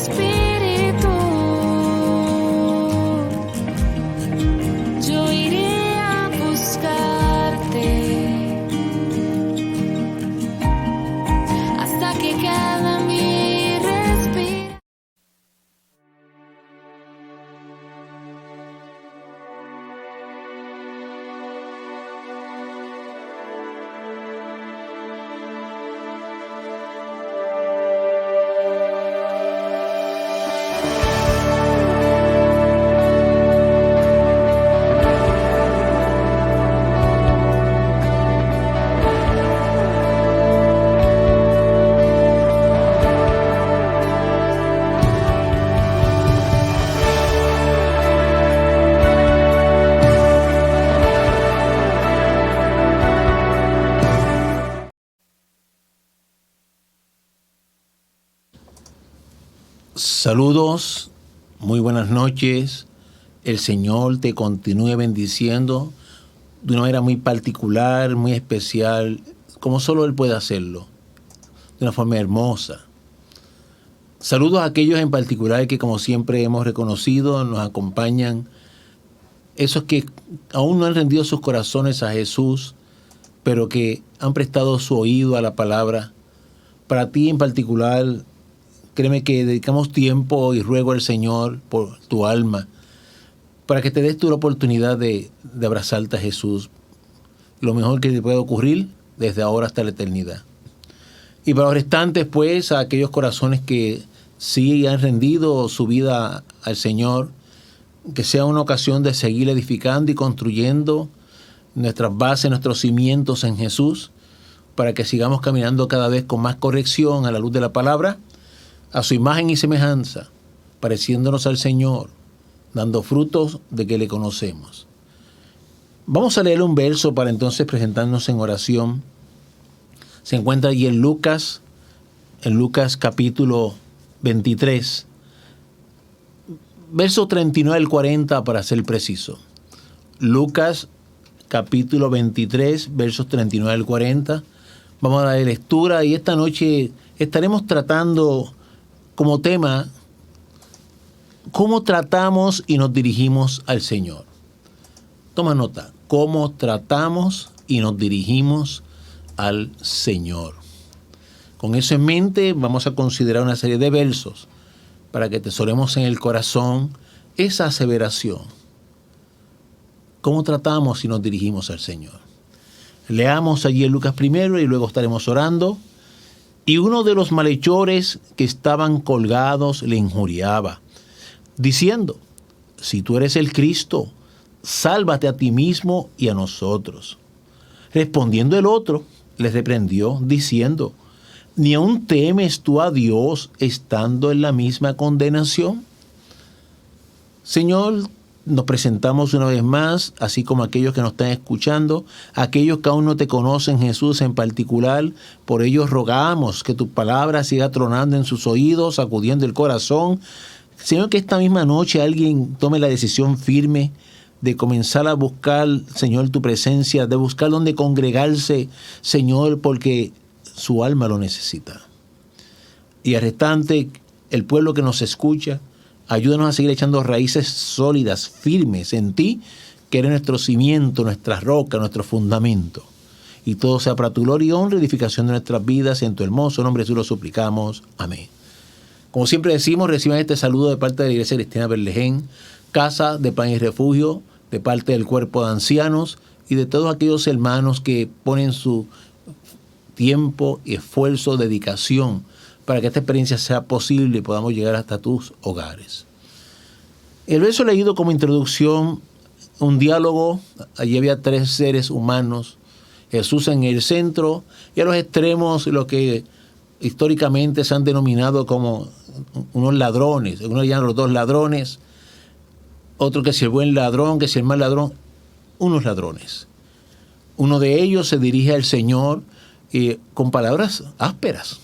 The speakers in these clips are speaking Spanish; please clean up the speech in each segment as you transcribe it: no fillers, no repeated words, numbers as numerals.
espíritu. Yo iré a buscarte hasta que quede mi respiro. Saludos, muy buenas noches. El Señor te continúe bendiciendo de una manera muy particular, muy especial, como solo Él puede hacerlo, de una forma hermosa. Saludos a aquellos en particular que, como siempre hemos reconocido, nos acompañan, esos que aún no han rendido sus corazones a Jesús, pero que han prestado su oído a la palabra. Para ti en particular, créeme que dedicamos tiempo y ruego al Señor por tu alma, para que te des tú la oportunidad de abrazarte a Jesús, lo mejor que te puede ocurrir desde ahora hasta la eternidad. Y para los restantes, pues, a aquellos corazones que sí han rendido su vida al Señor, que sea una ocasión de seguir edificando y construyendo nuestras bases, nuestros cimientos en Jesús, para que sigamos caminando cada vez con más corrección a la luz de la palabra, a su imagen y semejanza, pareciéndonos al Señor, dando frutos de que le conocemos. Vamos a leer un verso para entonces presentarnos en oración. Se encuentra allí en Lucas capítulo 23, verso 39 al 40 para ser preciso. Lucas capítulo 23, versos 39 al 40. Vamos a dar lectura y esta noche estaremos tratando como tema cómo tratamos y nos dirigimos al Señor. Toma nota, cómo tratamos y nos dirigimos al Señor. Con eso en mente vamos a considerar una serie de versos para que atesoremos en el corazón esa aseveración. ¿Cómo tratamos y nos dirigimos al Señor? Leamos allí en Lucas primero y luego estaremos orando. Y uno de los malhechores que estaban colgados le injuriaba, diciendo: si tú eres el Cristo, sálvate a ti mismo y a nosotros. Respondiendo el otro, le reprendió, diciendo: ¿ni aún temes tú a Dios estando en la misma condenación? Señor, nos presentamos una vez más, así como aquellos que nos están escuchando, aquellos que aún no te conocen, Jesús, en particular. Por ellos rogamos que tu palabra siga tronando en sus oídos, sacudiendo el corazón. Señor, que esta misma noche alguien tome la decisión firme de comenzar a buscar, Señor, tu presencia, de buscar dónde congregarse, Señor, porque su alma lo necesita. Y al restante, el pueblo que nos escucha, ayúdanos a seguir echando raíces sólidas, firmes en ti, que eres nuestro cimiento, nuestra roca, nuestro fundamento. Y todo sea para tu gloria y honra y edificación de nuestras vidas. En tu hermoso nombre Jesús lo suplicamos. Amén. Como siempre decimos, reciban este saludo de parte de la Iglesia Cristiana Berlején, Casa de Pan y Refugio, de parte del cuerpo de ancianos y de todos aquellos hermanos que ponen su tiempo, esfuerzo, dedicación para que esta experiencia sea posible y podamos llegar hasta tus hogares. El verso leído como introducción, un diálogo. Allí había tres seres humanos, Jesús en el centro y a los extremos lo que históricamente se han denominado como unos ladrones. Unos llaman los dos ladrones, otro que si el buen ladrón, que si el mal ladrón, unos ladrones. Uno de ellos se dirige al Señor con palabras ásperas,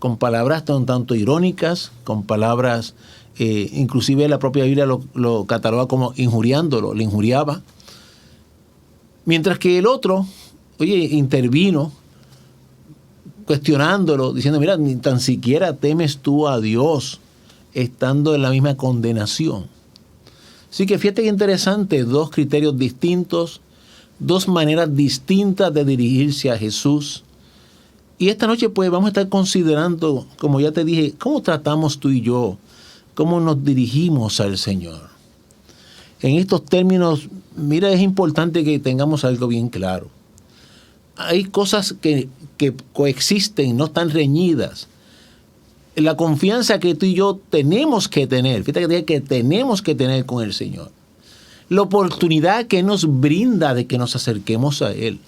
con palabras tanto irónicas, con palabras, inclusive la propia Biblia lo cataloga como injuriándolo, le injuriaba. Mientras que el otro, intervino cuestionándolo, diciendo: mira, ni tan siquiera temes tú a Dios estando en la misma condenación. Así que fíjate que interesante, dos criterios distintos, dos maneras distintas de dirigirse a Jesús. Y esta noche pues vamos a estar considerando, como ya te dije, cómo tratamos tú y yo, cómo nos dirigimos al Señor. En estos términos, mira, es importante que tengamos algo bien claro. Hay cosas que coexisten, no están reñidas. La confianza que tú y yo tenemos que tener, fíjate que tenemos que tener con el Señor. La oportunidad que nos brinda de que nos acerquemos a Él.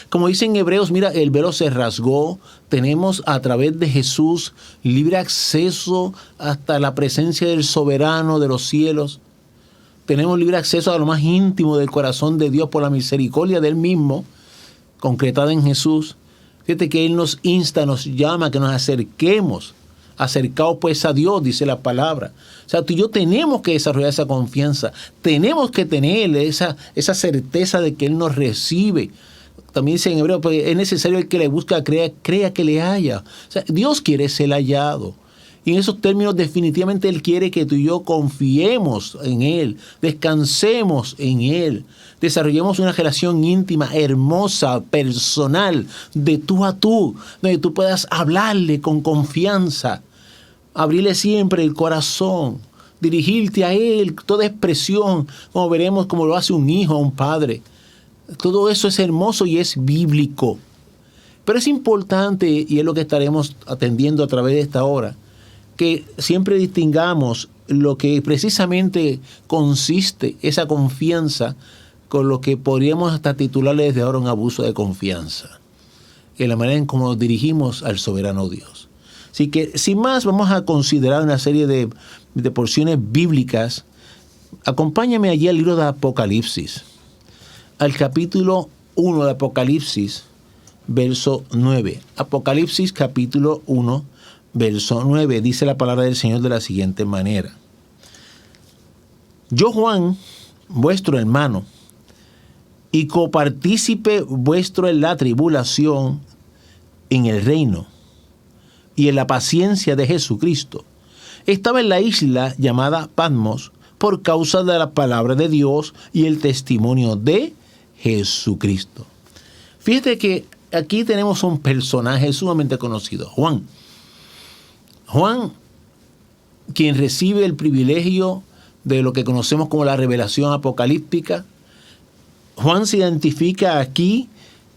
Como dicen Hebreos, mira, el velo se rasgó, tenemos a través de Jesús libre acceso hasta la presencia del soberano de los cielos. Tenemos libre acceso a lo más íntimo del corazón de Dios por la misericordia de Él mismo, concretada en Jesús. Fíjate que Él nos insta, nos llama a que nos acerquemos. Acercaos pues a Dios, dice la palabra. O sea, tú y yo tenemos que desarrollar esa confianza. Tenemos que tener esa certeza de que Él nos recibe. También dice en hebreo, pues, es necesario el que le busca, crea que le haya. O sea, Dios quiere ser hallado. Y en esos términos definitivamente Él quiere que tú y yo confiemos en Él, descansemos en Él, desarrollemos una relación íntima, hermosa, personal, de tú a tú, donde tú puedas hablarle con confianza, abrirle siempre el corazón, dirigirte a Él, toda expresión, como veremos como lo hace un hijo a un padre. Todo eso es hermoso y es bíblico. Pero es importante, y es lo que estaremos atendiendo a través de esta hora, que siempre distingamos lo que precisamente consiste esa confianza con lo que podríamos hasta titularle desde ahora un abuso de confianza, en la manera en cómo nos dirigimos al soberano Dios. Así que, sin más, vamos a considerar una serie de porciones bíblicas. Acompáñame allí al libro de Apocalipsis, al capítulo 1 de Apocalipsis, verso 9. Apocalipsis capítulo 1, verso 9, dice la palabra del Señor de la siguiente manera. Yo, Juan, vuestro hermano, y copartícipe vuestro en la tribulación, en el reino, y en la paciencia de Jesucristo, estaba en la isla llamada Patmos, por causa de la palabra de Dios y el testimonio de Jesucristo. Fíjate que aquí tenemos un personaje sumamente conocido, Juan. Juan, quien recibe el privilegio de lo que conocemos como la revelación apocalíptica. Juan se identifica aquí,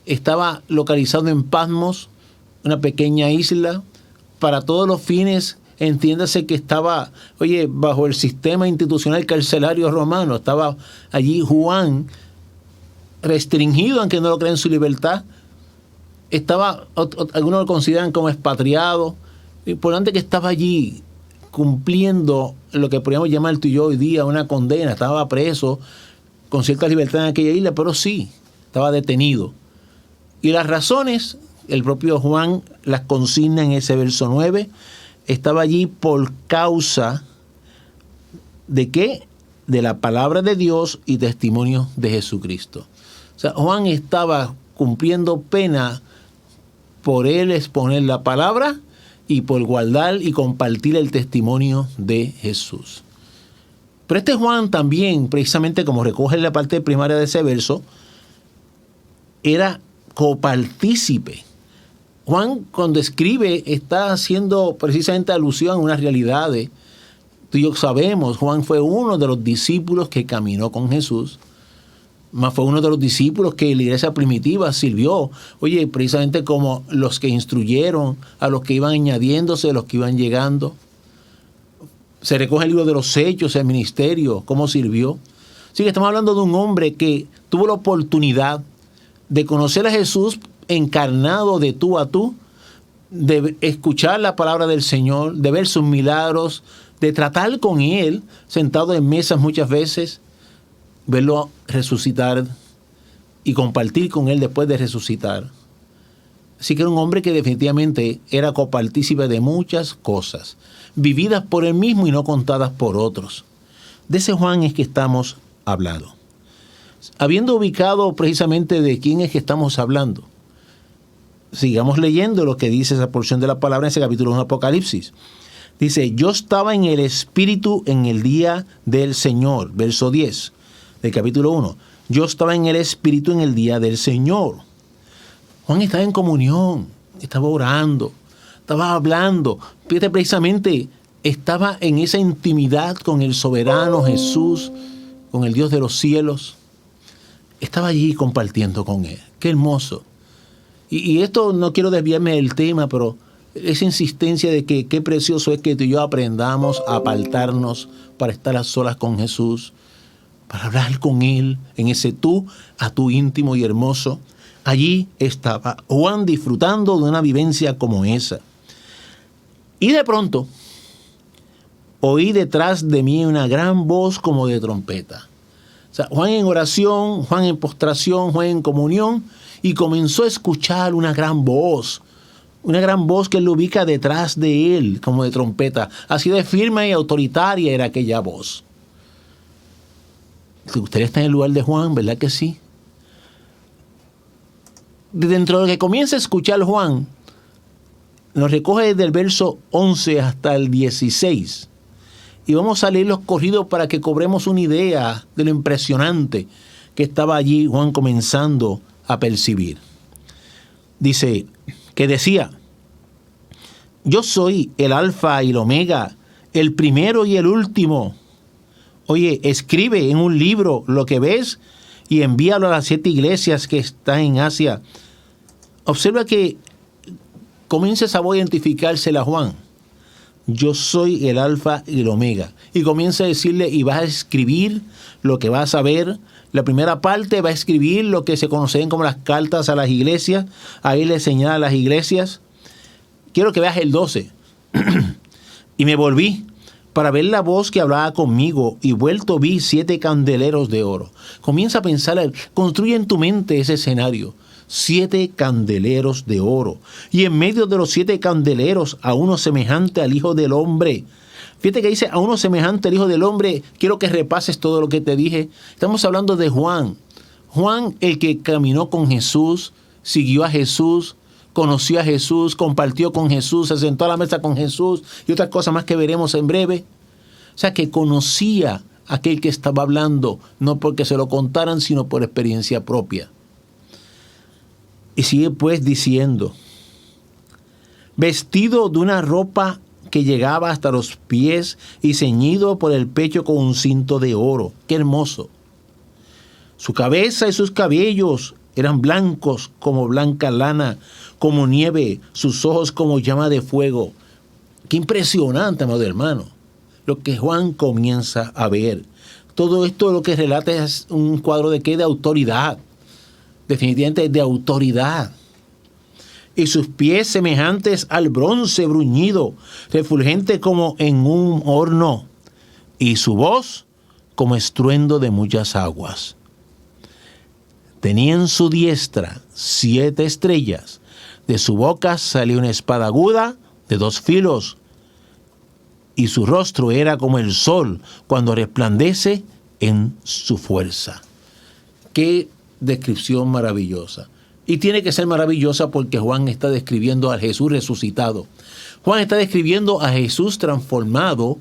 estaba localizado en Patmos, una pequeña isla. Para todos los fines, entiéndase que estaba, bajo el sistema institucional carcelario romano. Estaba allí Juan, restringido, aunque no lo creen, su libertad. Estaba, algunos lo consideran como expatriado. Importante que estaba allí cumpliendo lo que podríamos llamar tú y yo hoy día una condena. Estaba preso con cierta libertad en aquella isla, pero sí, estaba detenido. Y las razones, el propio Juan las consigna en ese verso 9. Estaba allí por causa de ¿qué? De la palabra de Dios y testimonio de Jesucristo. O sea, Juan estaba cumpliendo pena por él exponer la palabra y por guardar y compartir el testimonio de Jesús. Pero este Juan también, precisamente como recoge en la parte primaria de ese verso, era copartícipe. Juan, cuando escribe, está haciendo precisamente alusión a unas realidades. Tú y yo sabemos, Juan fue uno de los discípulos que caminó con Jesús. Más fue uno de los discípulos que la iglesia primitiva sirvió. Precisamente como los que instruyeron a los que iban añadiéndose, a los que iban llegando. Se recoge el libro de los Hechos, el ministerio, cómo sirvió. Así que estamos hablando de un hombre que tuvo la oportunidad de conocer a Jesús encarnado de tú a tú, de escuchar la palabra del Señor, de ver sus milagros, de tratar con Él, sentado en mesas muchas veces, verlo resucitar y compartir con Él después de resucitar. Así que era un hombre que definitivamente era copartícipe de muchas cosas, vividas por él mismo y no contadas por otros. De ese Juan es que estamos hablando. Habiendo ubicado precisamente de quién es que estamos hablando, sigamos leyendo lo que dice esa porción de la palabra en ese capítulo 1 de Apocalipsis. Dice, yo estaba en el Espíritu en el día del Señor. Verso 10 del capítulo 1. Yo estaba en el Espíritu en el día del Señor. Juan estaba en comunión, estaba orando, estaba hablando. Fíjate, precisamente estaba en esa intimidad con el soberano Jesús, con el Dios de los cielos. Estaba allí compartiendo con Él. Qué hermoso. Y esto no quiero desviarme del tema, pero esa insistencia de que qué precioso es que tú y yo aprendamos a apartarnos para estar a solas con Jesús, para hablar con Él en ese tú a tú íntimo y hermoso. Allí estaba Juan disfrutando de una vivencia como esa. Y de pronto oí detrás de mí una gran voz como de trompeta. O sea, Juan en oración, Juan en postración, Juan en comunión, y comenzó a escuchar una gran voz que él ubica detrás de él, como de trompeta. Así de firme y autoritaria era aquella voz. Usted está en el lugar de Juan, ¿verdad que sí? Dentro de lo que comienza a escuchar Juan, nos recoge desde el verso 11 hasta el 16. Y vamos a leer los corridos para que cobremos una idea de lo impresionante que estaba allí Juan comenzando a percibir. Dice, que decía, yo soy el alfa y el omega, el primero y el último. Oye, escribe en un libro lo que ves y envíalo a las 7 iglesias que están en Asia. Observa que comienza esa voz a identificársela a Juan. Yo soy el alfa y el omega. Y comienza a decirle, y vas a escribir lo que vas a ver. La primera parte va a escribir lo que se conocen como las cartas a las iglesias. Ahí le señala a las iglesias. Quiero que veas el 12. Y me volví para ver la voz que hablaba conmigo, y vuelto vi 7 candeleros de oro. Comienza a pensar, construye en tu mente ese escenario. 7 candeleros de oro. Y en medio de los 7 candeleros, a uno semejante al Hijo del Hombre. Fíjate que dice, a uno semejante al Hijo del Hombre. Quiero que repases todo lo que te dije. Estamos hablando de Juan. Juan, el que caminó con Jesús, siguió a Jesús, conoció a Jesús, compartió con Jesús, se sentó a la mesa con Jesús y otras cosas más que veremos en breve. O sea, que conocía a aquel que estaba hablando, no porque se lo contaran, sino por experiencia propia. Y sigue pues diciendo, vestido de una ropa que llegaba hasta los pies y ceñido por el pecho con un cinto de oro. ¡Qué hermoso! Su cabeza y sus cabellos eran blancos como blanca lana, como nieve, sus ojos como llama de fuego. ¡Qué impresionante, amado hermano! Lo que Juan comienza a ver. Todo esto lo que relata es un cuadro de ¿qué? De autoridad. Definitivamente de autoridad. Y sus pies semejantes al bronce bruñido, refulgente como en un horno, y su voz como estruendo de muchas aguas. Tenía en su diestra 7 estrellas, de su boca salía una espada aguda de 2 filos, y su rostro era como el sol cuando resplandece en su fuerza. ¡Qué descripción maravillosa! Y tiene que ser maravillosa porque Juan está describiendo a Jesús resucitado. Juan está describiendo a Jesús transformado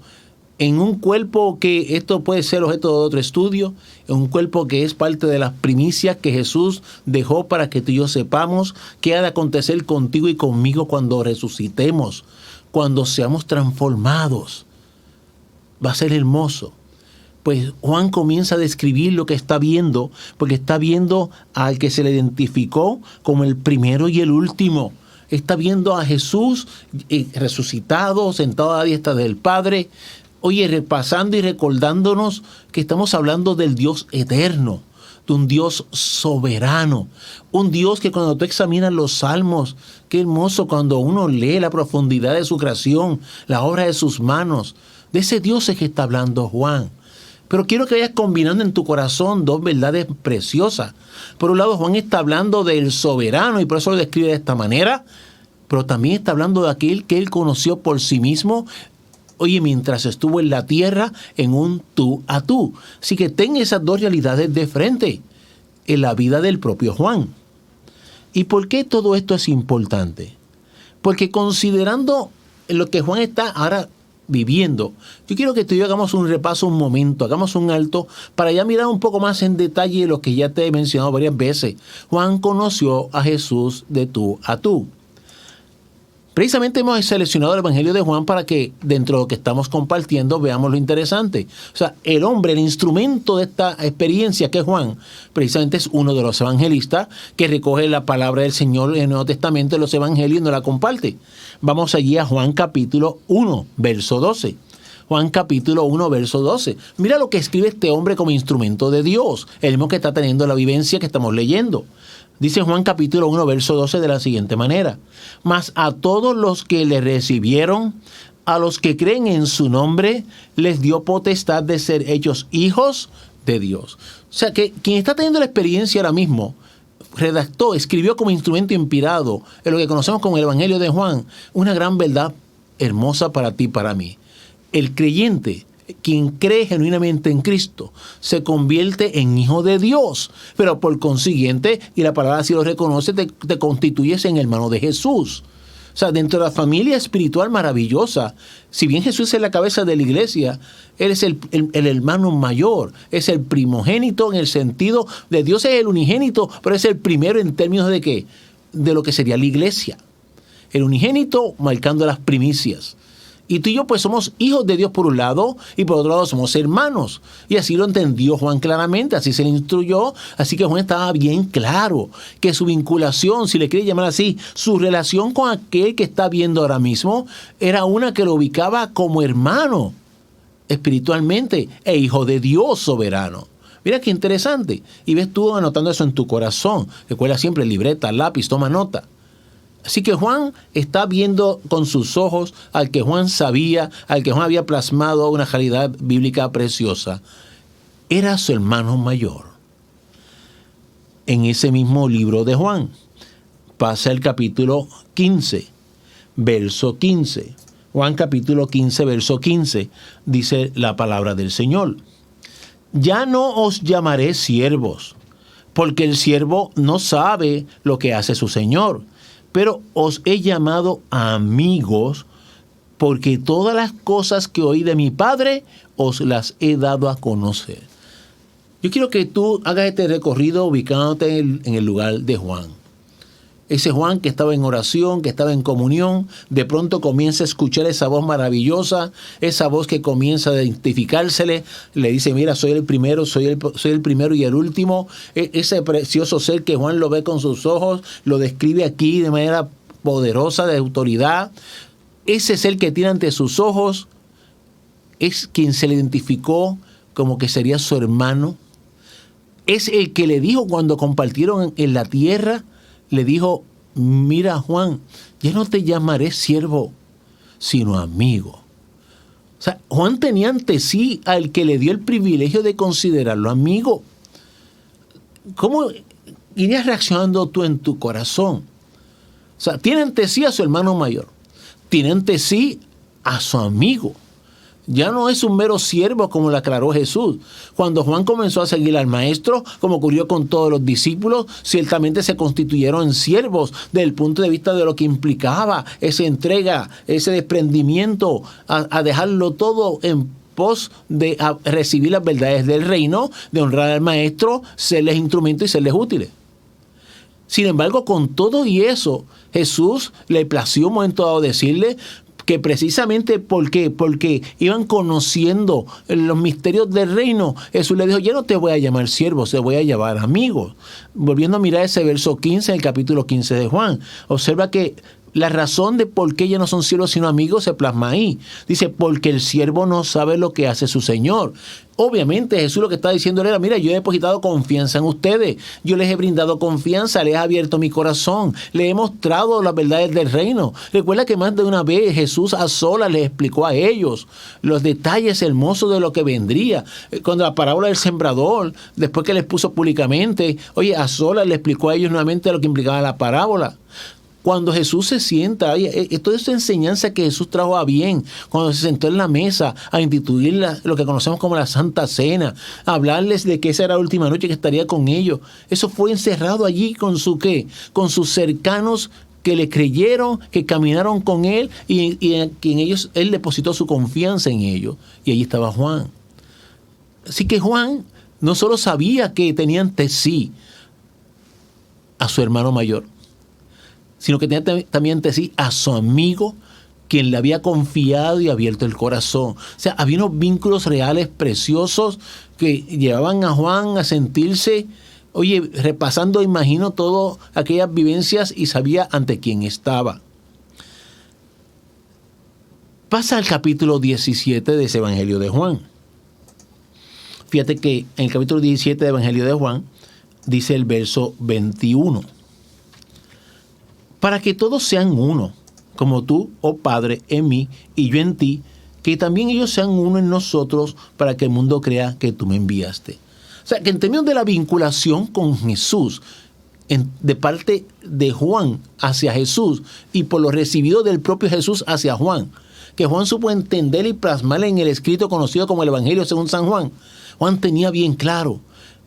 en un cuerpo que, esto puede ser objeto de otro estudio, en un cuerpo que es parte de las primicias que Jesús dejó para que tú y yo sepamos qué ha de acontecer contigo y conmigo cuando resucitemos, cuando seamos transformados. Va a ser hermoso. Pues Juan comienza a describir lo que está viendo, porque está viendo al que se le identificó como el primero y el último. Está viendo a Jesús resucitado, sentado a la diestra del Padre. Oye, repasando y recordándonos que estamos hablando del Dios eterno, de un Dios soberano, un Dios que cuando tú examinas los salmos, qué hermoso cuando uno lee la profundidad de su creación, la obra de sus manos. De ese Dios es que está hablando Juan. Pero quiero que vayas combinando en tu corazón 2 verdades preciosas. Por un lado, Juan está hablando del soberano y por eso lo describe de esta manera, pero también está hablando de aquel que él conoció por sí mismo, oye, mientras estuvo en la tierra en un tú a tú. Así que ten esas 2 realidades de frente en la vida del propio Juan. ¿Y por qué todo esto es importante? Porque considerando lo que Juan está ahora viviendo. Yo quiero que tú y yo hagamos un repaso un momento, hagamos un alto para ya mirar un poco más en detalle lo que ya te he mencionado varias veces. Juan conoció a Jesús de tú a tú. Precisamente hemos seleccionado el Evangelio de Juan para que dentro de lo que estamos compartiendo veamos lo interesante. O sea, el hombre, el instrumento de esta experiencia que es Juan, precisamente es uno de los evangelistas que recoge la palabra del Señor en el Nuevo Testamento de los evangelios y nos la comparte. Vamos allí a Juan capítulo 1, verso 12. Juan capítulo 1, verso 12. Mira lo que escribe este hombre como instrumento de Dios, el mismo que está teniendo la vivencia que estamos leyendo. Dice Juan capítulo 1, verso 12 de la siguiente manera: mas a todos los que le recibieron, a los que creen en su nombre, les dio potestad de ser hechos hijos de Dios. O sea que quien está teniendo la experiencia ahora mismo, redactó, escribió como instrumento inspirado en lo que conocemos como el Evangelio de Juan, una gran verdad hermosa para ti y para mí. El creyente, quien cree genuinamente en Cristo, se convierte en hijo de Dios, pero por consiguiente, y la palabra así lo reconoce, te constituyes en hermano de Jesús. O sea, dentro de la familia espiritual maravillosa, si bien Jesús es la cabeza de la iglesia, Él es el hermano mayor, es el primogénito en el sentido de Dios es el unigénito, pero es el primero en términos de ¿qué? De lo que sería la iglesia. El unigénito marcando las primicias. Y tú y yo pues somos hijos de Dios por un lado y por otro lado somos hermanos. Y así lo entendió Juan claramente, así se le instruyó. Así que Juan estaba bien claro que su vinculación, si le quiere llamar así, su relación con aquel que está viendo ahora mismo, era una que lo ubicaba como hermano espiritualmente e hijo de Dios soberano. Mira qué interesante. Y ves tú anotando eso en tu corazón. Recuerda siempre libreta, lápiz, toma nota. Así que Juan está viendo con sus ojos al que Juan sabía, al que Juan había plasmado una realidad bíblica preciosa. Era su hermano mayor. En ese mismo libro de Juan, pasa el capítulo 15, verso 15. Juan capítulo 15, verso 15, dice la palabra del Señor. Ya no os llamaré siervos, porque el siervo no sabe lo que hace su Señor. Pero os he llamado amigos, porque todas las cosas que oí de mi Padre os las he dado a conocer. Yo quiero que tú hagas este recorrido ubicándote en el lugar de Juan. Ese Juan que estaba en oración, que estaba en comunión, de pronto comienza a escuchar esa voz maravillosa, esa voz que comienza a identificársele, le dice, mira, soy el primero, soy el primero y el último. Ese precioso ser que Juan lo ve con sus ojos, lo describe aquí de manera poderosa, de autoridad. Ese ser que tiene ante sus ojos es quien se le identificó como que sería su hermano. Es el que le dijo cuando compartieron en la tierra, le dijo, mira Juan, ya no te llamaré siervo, sino amigo. O sea, Juan tenía ante sí al que le dio el privilegio de considerarlo amigo. ¿Cómo irías reaccionando tú en tu corazón? O sea, tiene ante sí a su hermano mayor, tiene ante sí a su amigo. Ya no es un mero siervo como lo aclaró Jesús. Cuando Juan comenzó a seguir al maestro, como ocurrió con todos los discípulos, ciertamente se constituyeron en siervos desde el punto de vista de lo que implicaba esa entrega, ese desprendimiento, a dejarlo todo en pos de recibir las verdades del reino, de honrar al maestro, serles instrumentos y serles útiles. Sin embargo, con todo y eso, Jesús le plació un momento dado decirle que precisamente porque iban conociendo los misterios del reino, Jesús le dijo, ya no te voy a llamar siervo, te voy a llamar amigo. Volviendo a mirar ese verso 15, en el capítulo 15 de Juan, observa que la razón de por qué ya no son siervos sino amigos se plasma ahí. Dice, porque el siervo no sabe lo que hace su Señor. Obviamente Jesús lo que está diciendo era, mira, yo he depositado confianza en ustedes, yo les he brindado confianza, les he abierto mi corazón, les he mostrado las verdades del reino. Recuerda que más de una vez Jesús a solas les explicó a ellos los detalles hermosos de lo que vendría. Cuando la parábola del sembrador, después que les puso públicamente, oye, a solas les explicó a ellos nuevamente lo que implicaba la parábola. Cuando Jesús se sienta, toda esa enseñanza que Jesús trajo a bien, cuando se sentó en la mesa a instituir lo que conocemos como la Santa Cena, a hablarles de que esa era la última noche que estaría con ellos, eso fue encerrado allí con su ¿qué? Con sus cercanos que le creyeron, que caminaron con él y en ellos él depositó su confianza en ellos. Y allí estaba Juan. Así que Juan no solo sabía que tenía ante sí a su hermano mayor, sino que tenía también ante sí a su amigo, quien le había confiado y abierto el corazón. O sea, había unos vínculos reales preciosos que llevaban a Juan a sentirse, repasando, imagino, todas aquellas vivencias y sabía ante quién estaba. Pasa al capítulo 17 de ese Evangelio de Juan. Fíjate que en el capítulo 17 del Evangelio de Juan dice el verso 21. Para que todos sean uno, como tú, oh Padre, en mí y yo en ti, que también ellos sean uno en nosotros, para que el mundo crea que tú me enviaste. O sea, que en términos de la vinculación con Jesús, de parte de Juan hacia Jesús y por lo recibido del propio Jesús hacia Juan, que Juan supo entender y plasmar en el escrito conocido como el Evangelio según San Juan, Juan tenía bien claro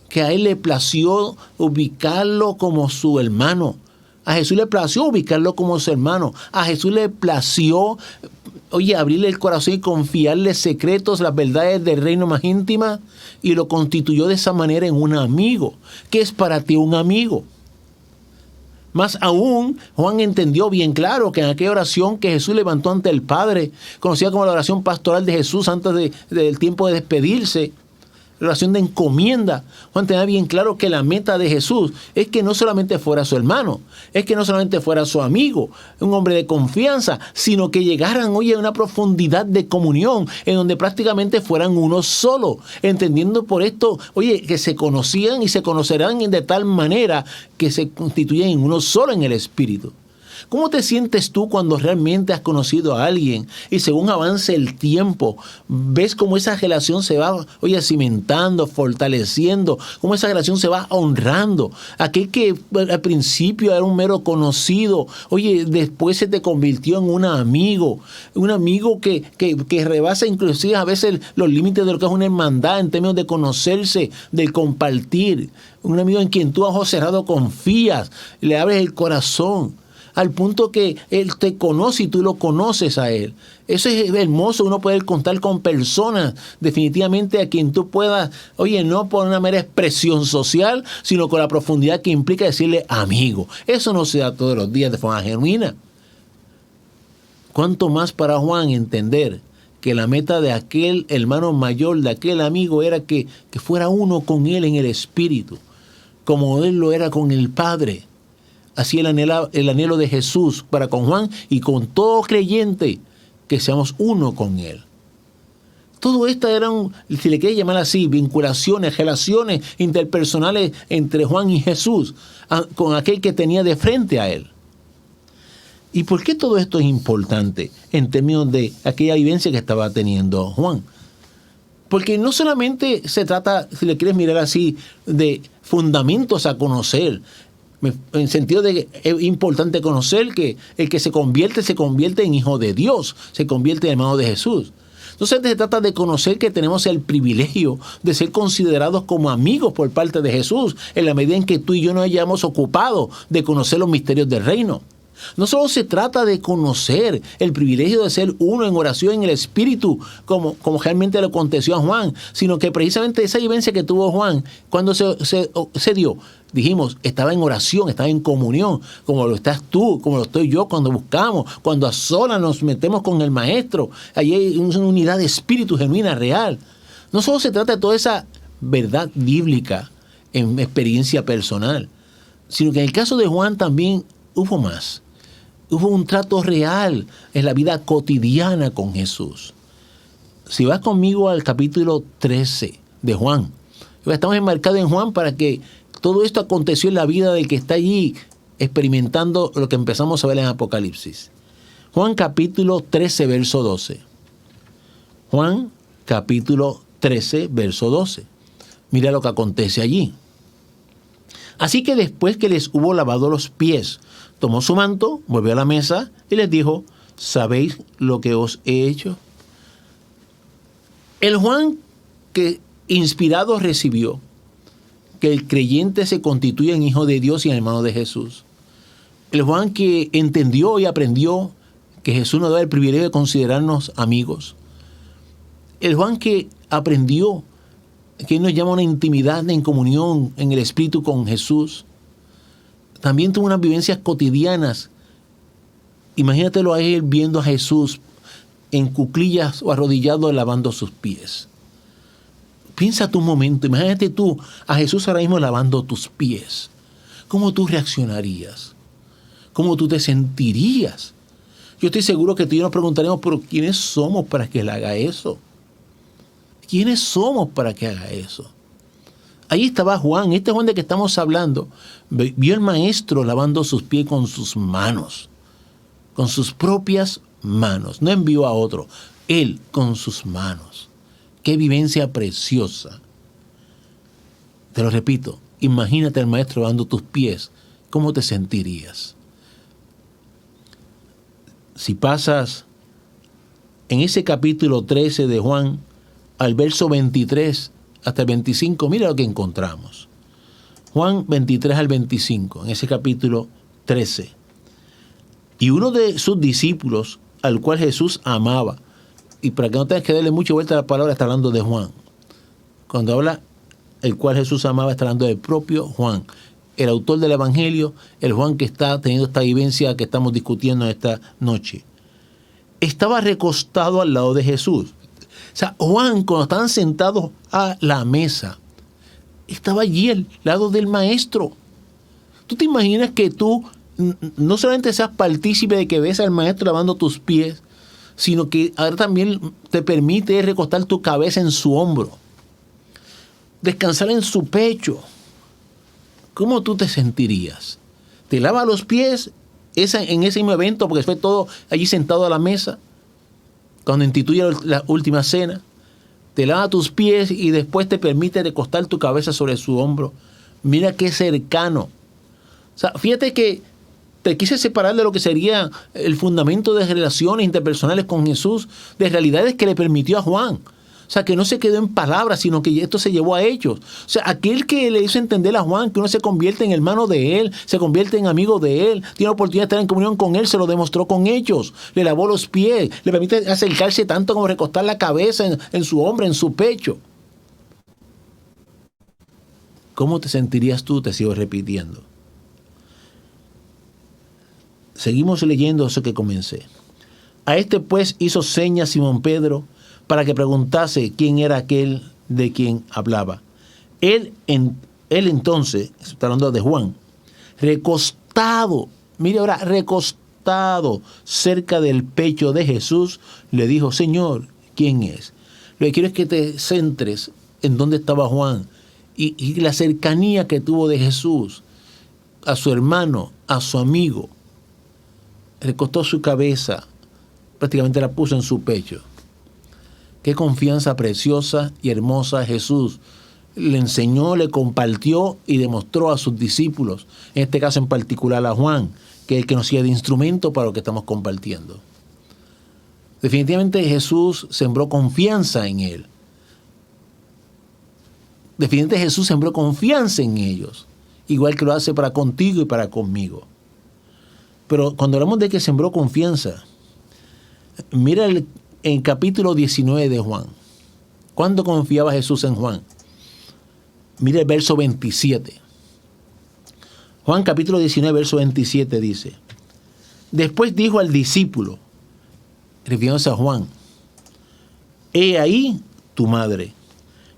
que a él le plació ubicarlo como su hermano. A Jesús le plació ubicarlo como su hermano. A Jesús le plació, abrirle el corazón y confiarle secretos, las verdades del reino más íntimas, y lo constituyó de esa manera en un amigo. ¿Qué es para ti un amigo? Más aún, Juan entendió bien claro que en aquella oración que Jesús levantó ante el Padre, conocida como la oración pastoral de Jesús antes del tiempo de despedirse, relación de encomienda, Juan tenía bien claro que la meta de Jesús es que no solamente fuera su hermano, es que no solamente fuera su amigo, un hombre de confianza, sino que llegaran, a una profundidad de comunión en donde prácticamente fueran uno solo, entendiendo por esto, que se conocían y se conocerán de tal manera que se constituyen en uno solo en el Espíritu. ¿Cómo te sientes tú cuando realmente has conocido a alguien y según avance el tiempo, ves cómo esa relación se va, cimentando, fortaleciendo, cómo esa relación se va honrando? Aquel que al principio era un mero conocido, después se te convirtió en un amigo que rebasa inclusive a veces los límites de lo que es una hermandad en términos de conocerse, de compartir. Un amigo en quien tú a ojos cerrados confías, le abres el corazón, al punto que él te conoce y tú lo conoces a él. Eso es hermoso, uno poder contar con personas definitivamente a quien tú puedas, no por una mera expresión social, sino con la profundidad que implica decirle amigo. Eso no se da todos los días de forma genuina. ¿Cuánto más para Juan entender que la meta de aquel hermano mayor, de aquel amigo, era que fuera uno con él en el Espíritu, como él lo era con el Padre? Así el anhelo de Jesús para con Juan y con todo creyente, que seamos uno con él. Todo esto eran, si le quieres llamar así, vinculaciones, relaciones interpersonales entre Juan y Jesús, con aquel que tenía de frente a él. ¿Y por qué todo esto es importante en términos de aquella vivencia que estaba teniendo Juan? Porque no solamente se trata, si le quieres mirar así, de fundamentos a conocer, en el sentido de que es importante conocer que el que se convierte en hijo de Dios, se convierte en hermano de Jesús. Entonces se trata de conocer que tenemos el privilegio de ser considerados como amigos por parte de Jesús, en la medida en que tú y yo nos hayamos ocupado de conocer los misterios del reino. No solo se trata de conocer el privilegio de ser uno en oración en el Espíritu, como realmente le aconteció a Juan, sino que precisamente esa vivencia que tuvo Juan, cuando se dio, dijimos, estaba en oración, estaba en comunión, como lo estás tú, como lo estoy yo cuando buscamos, cuando a solas nos metemos con el Maestro. Allí hay una unidad de espíritu genuina, real. No solo se trata de toda esa verdad bíblica en experiencia personal, sino que en el caso de Juan también hubo más. Hubo un trato real en la vida cotidiana con Jesús. Si vas conmigo al capítulo 13 de Juan, estamos enmarcados en Juan para que todo esto aconteció en la vida del que está allí experimentando lo que empezamos a ver en Apocalipsis. Juan capítulo 13, verso 12. Juan capítulo 13, verso 12. Mira lo que acontece allí. Así que después que les hubo lavado los pies, tomó su manto, volvió a la mesa y les dijo, ¿sabéis lo que os he hecho? El Juan que inspirado recibió que el creyente se constituye en hijo de Dios y en hermano de Jesús, El Juan que entendió y aprendió que Jesús nos da el privilegio de considerarnos amigos. El Juan que aprendió que Él nos llama a una intimidad en comunión en el Espíritu con Jesús. También tuvo unas vivencias cotidianas. Imagínatelo a él viendo a Jesús en cuclillas o arrodillado lavando sus pies. Piensa tu momento, imagínate tú a Jesús ahora mismo lavando tus pies. ¿Cómo tú reaccionarías? ¿Cómo tú te sentirías? Yo estoy seguro que tú y yo nos preguntaremos, pero ¿quiénes somos para que Él haga eso? ¿Quiénes somos para que haga eso? Ahí estaba Juan, este Juan de que estamos hablando, vio al maestro lavando sus pies con sus manos, con sus propias manos. No envió a otro, él con sus manos. Qué vivencia preciosa. Te lo repito, imagínate al maestro lavando tus pies, ¿cómo te sentirías? Si pasas en ese capítulo 13 de Juan, al verso 23 hasta el 25, mira lo que encontramos. Juan 23 al 25, en ese capítulo 13. Y uno de sus discípulos, al cual Jesús amaba, y para que no tengas que darle mucha vuelta a la palabra, está hablando de Juan. Cuando habla el cual Jesús amaba, está hablando del propio Juan, el autor del Evangelio, el Juan que está teniendo esta vivencia que estamos discutiendo esta noche. Estaba recostado al lado de Jesús. O sea, Juan, cuando estaban sentados a la mesa, estaba allí al lado del maestro. ¿Tú te imaginas que tú no solamente seas partícipe de que ves al maestro lavando tus pies, sino que ahora también te permite recostar tu cabeza en su hombro, descansar en su pecho? ¿Cómo tú te sentirías? ¿Te lava los pies en ese mismo evento, porque fue todo allí sentado a la mesa, cuando instituye la última cena? Te lava tus pies y después te permite recostar tu cabeza sobre su hombro. Mira qué cercano. O sea, fíjate que te quise separar de lo que sería el fundamento de relaciones interpersonales con Jesús, de realidades que le permitió a Juan. O sea, que no se quedó en palabras, sino que esto se llevó a hechos. O sea, aquel que le hizo entender a Juan que uno se convierte en hermano de él, se convierte en amigo de él, tiene la oportunidad de estar en comunión con él, se lo demostró con hechos. Le lavó los pies, le permite acercarse tanto como recostar la cabeza en su hombro, en su pecho. ¿Cómo te sentirías tú? Te sigo repitiendo. Seguimos leyendo eso que comencé. A este pues hizo señas Simón Pedro para que preguntase quién era aquel de quien hablaba. Él entonces, está hablando de Juan, recostado, mire ahora, recostado cerca del pecho de Jesús, le dijo: Señor, ¿quién es? Lo que quiero es que te centres en dónde estaba Juan y la cercanía que tuvo de Jesús a su hermano, a su amigo. Recostó su cabeza, prácticamente la puso en su pecho. Qué confianza preciosa y hermosa Jesús le enseñó, le compartió y demostró a sus discípulos, en este caso en particular a Juan, que es el que nos sirve de instrumento para lo que estamos compartiendo. Definitivamente Jesús sembró confianza en él. Definitivamente Jesús sembró confianza en ellos, igual que lo hace para contigo y para conmigo. Pero cuando hablamos de que sembró confianza, mira en capítulo 19 de Juan. ¿Cuándo confiaba Jesús en Juan? Mira el verso 27. Juan capítulo 19, verso 27 dice: Después dijo al discípulo, refiriéndose a Juan: He ahí tu madre.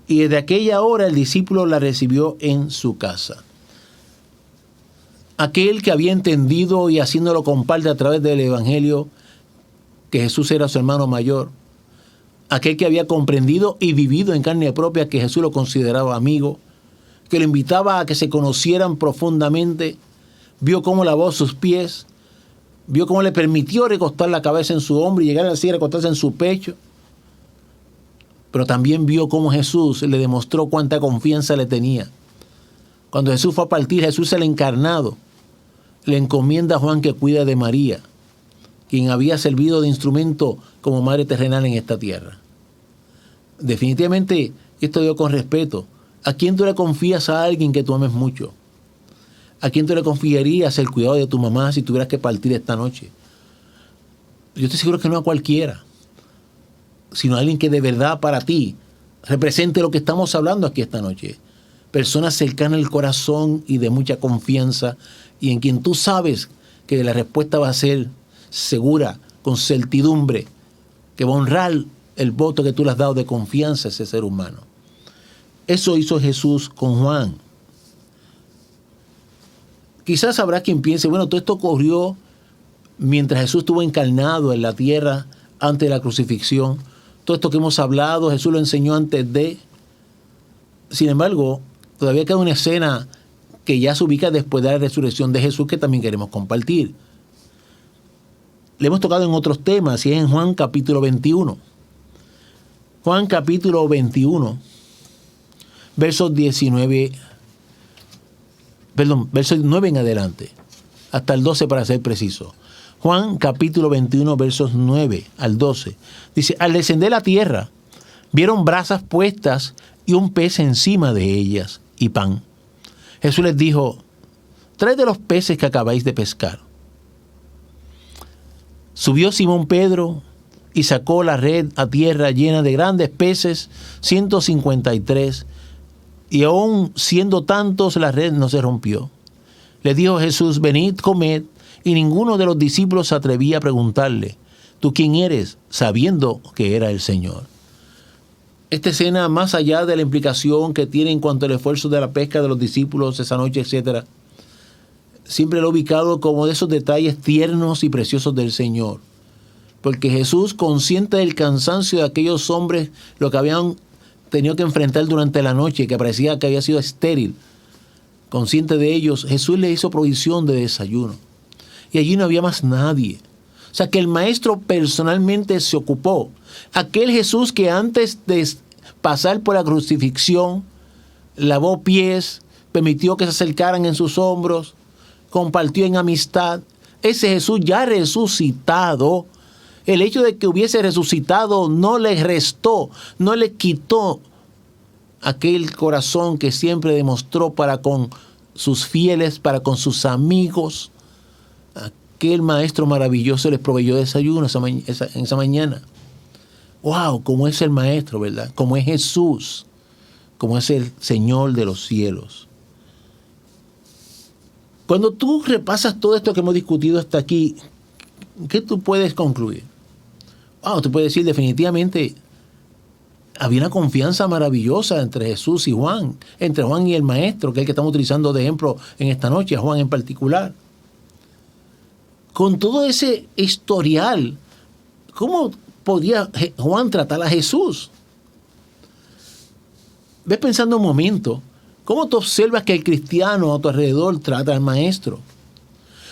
Y desde aquella hora el discípulo la recibió en su casa. Aquel que había entendido y haciéndolo comparte a través del Evangelio que Jesús era su hermano mayor, aquel que había comprendido y vivido en carne propia que Jesús lo consideraba amigo, que lo invitaba a que se conocieran profundamente, vio cómo lavó sus pies, vio cómo le permitió recostar la cabeza en su hombro y llegar así a recostarse en su pecho, pero también vio cómo Jesús le demostró cuánta confianza le tenía. Cuando Jesús fue a partir, Jesús el encarnado le encomienda a Juan que cuida de María, quien había servido de instrumento como madre terrenal en esta tierra. Definitivamente, esto digo con respeto, ¿a quién tú le confías a alguien que tú ames mucho? ¿A quién tú le confiarías el cuidado de tu mamá si tuvieras que partir esta noche? Yo estoy seguro que no a cualquiera, sino a alguien que de verdad para ti represente lo que estamos hablando aquí esta noche. Personas cercanas al corazón y de mucha confianza, y en quien tú sabes que la respuesta va a ser segura, con certidumbre, que va a honrar el voto que tú le has dado de confianza a ese ser humano. Eso hizo Jesús con Juan. Quizás habrá quien piense, bueno, todo esto ocurrió mientras Jesús estuvo encarnado en la tierra antes de la crucifixión. Todo esto que hemos hablado, Jesús lo enseñó antes de. Sin embargo, todavía queda una escena que ya se ubica después de la resurrección de Jesús que también queremos compartir. Le hemos tocado en otros temas y es en Juan capítulo 21. Juan capítulo 21, versos 9 en adelante, hasta el 12 para ser preciso. Juan capítulo 21, versos 9 al 12. Dice, al descender a la tierra, vieron brasas puestas y un pez encima de ellas y pan. Jesús les dijo, traed de los peces que acabáis de pescar. Subió Simón Pedro y sacó la red a tierra llena de grandes peces, 153, y aún siendo tantos la red no se rompió. Le dijo Jesús, venid, comed, y ninguno de los discípulos se atrevía a preguntarle, ¿tú quién eres?, sabiendo que era el Señor. Esta escena, más allá de la implicación que tiene en cuanto al esfuerzo de la pesca de los discípulos esa noche, etc., siempre lo he ubicado como de esos detalles tiernos y preciosos del Señor. Porque Jesús, consciente del cansancio de aquellos hombres, lo que habían tenido que enfrentar durante la noche, que parecía que había sido estéril, consciente de ellos, Jesús le hizo provisión de desayuno. Y allí no había más nadie. O sea que el maestro personalmente se ocupó. Aquel Jesús que antes de pasar por la crucifixión, lavó pies, permitió que se acercaran en sus hombros, compartió en amistad. Ese Jesús ya resucitado, el hecho de que hubiese resucitado no le restó, no le quitó aquel corazón que siempre demostró para con sus fieles, para con sus amigos. Aquel maestro maravilloso les proveyó desayuno en esa mañana. ¡Wow! Cómo es el maestro, ¿verdad? Cómo es Jesús, cómo es el Señor de los cielos. Cuando tú repasas todo esto que hemos discutido hasta aquí, ¿qué tú puedes concluir? Wow, tú puedes decir definitivamente había una confianza maravillosa entre Jesús y Juan, entre Juan y el maestro, que es el que estamos utilizando de ejemplo en esta noche, a Juan en particular. Con todo ese historial, ¿cómo podía Juan tratar a Jesús? Ves pensando un momento, ¿cómo tú observas que el cristiano a tu alrededor trata al maestro?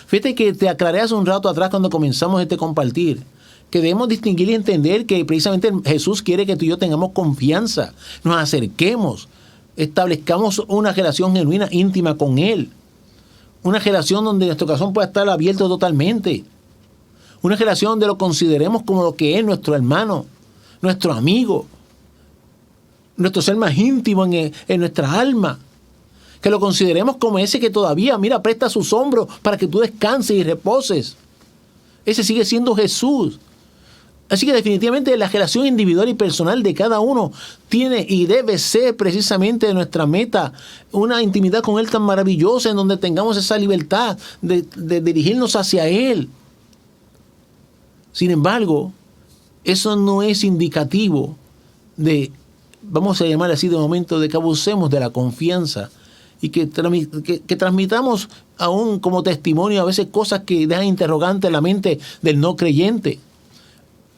Fíjate que te aclaré hace un rato atrás cuando comenzamos este compartir, que debemos distinguir y entender que precisamente Jesús quiere que tú y yo tengamos confianza, nos acerquemos, establezcamos una relación genuina, íntima con Él. Una relación donde nuestro corazón pueda estar abierto totalmente. Una relación donde lo consideremos como lo que es nuestro hermano, nuestro amigo, nuestro ser más íntimo en nuestra alma. Que lo consideremos como ese que todavía, mira, presta sus hombros para que tú descanses y reposes. Ese sigue siendo Jesús. Así que definitivamente la relación individual y personal de cada uno tiene y debe ser precisamente nuestra meta, una intimidad con Él tan maravillosa en donde tengamos esa libertad de dirigirnos hacia Él. Sin embargo, eso no es indicativo de, vamos a llamar así de momento, de que abusemos de la confianza y que transmitamos aún como testimonio a veces cosas que dejan interrogante en la mente del no creyente.